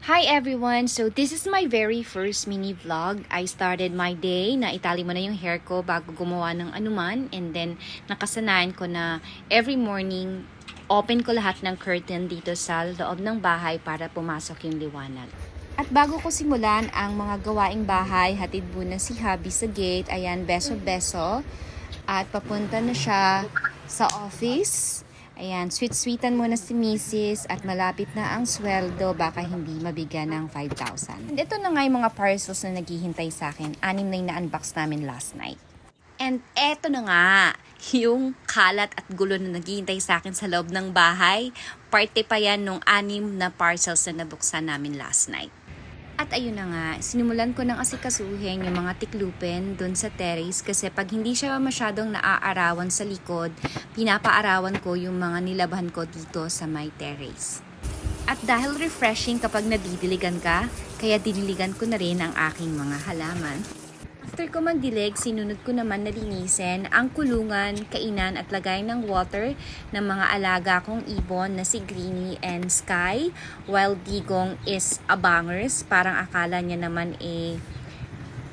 Hi everyone! So this is my very first mini vlog. I started my day na itali mo na yung hair ko bago gumawa ng anuman, and then nakasanayan ko na every morning open ko lahat ng curtain dito sa loob ng bahay para pumasok yung liwanag. At bago ko simulan ang mga gawaing bahay, hatid muna si hubby sa gate. Ayan, beso-beso. At papunta na siya sa office. Ayan, sweet-sweetan muna si Mrs. at malapit na ang sweldo, baka hindi mabigyan ng 5,000. And ito na nga yung mga parcels na naghihintay sa akin. 6 na yung na-unbox namin last night. And eto na nga, yung kalat at gulo na naghihintay sa akin sa loob ng bahay. Parte pa yan nung 6 na parcels na nabuksan namin last night. At ayun na nga, sinimulan ko ng asikasuhin yung mga tiklupin dun sa terrace kasi pag hindi siya masyadong naaarawan sa likod, pinapaarawan ko yung mga nilabahan ko dito sa my terrace. At dahil refreshing kapag nadidiligan ka, kaya diniligan ko na rin ang aking mga halaman. After ko magdilig, sinunod ko naman na linisin ang kulungan, kainan at lagay ng water ng mga alaga kong ibon na si Greenie and Sky, while Digong is abangers. Parang akala niya naman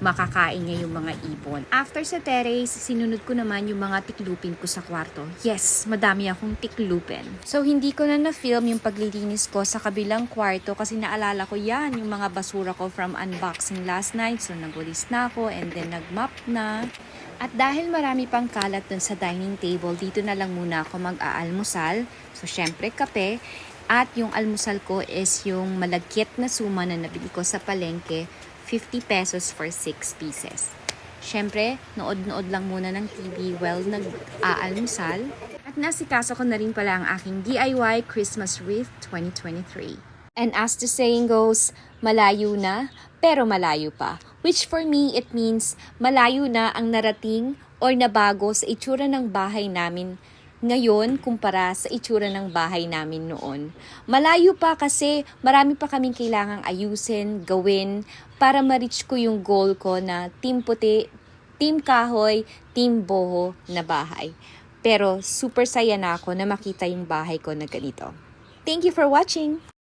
makakain niya yung mga ibon. After sa terrace, sinunod ko naman yung mga tiklupin ko sa kwarto. Yes, madami akong tiklupin. So, hindi ko na na-film yung paglilinis ko sa kabilang kwarto kasi naalala ko yan, yung mga basura ko from unboxing last night. So, nagulis na ako and then nag-mop na. At dahil marami pang kalat dun sa dining table, dito na lang muna ako mag-aalmusal. So, syempre kape. At yung almusal ko is yung malagkit na suma na nabili ko sa palengke, 50 pesos for 6 pieces. Siyempre, nood-nood lang muna ng TV while nag-aalmusal. At nasikaso ko na rin pala ang aking DIY Christmas wreath 2023. And as the saying goes, malayo na, pero malayo pa. Which for me, it means malayo na ang narating or nabago sa itsura ng bahay namin ngayon kumpara sa itsura ng bahay namin noon. Malayo pa kasi marami pa kaming kailangang ayusin, gawin para ma-reach ko yung goal ko na team puti, team kahoy, team boho na bahay. Pero super saya na ako na makita yung bahay ko na ganito. Thank you for watching!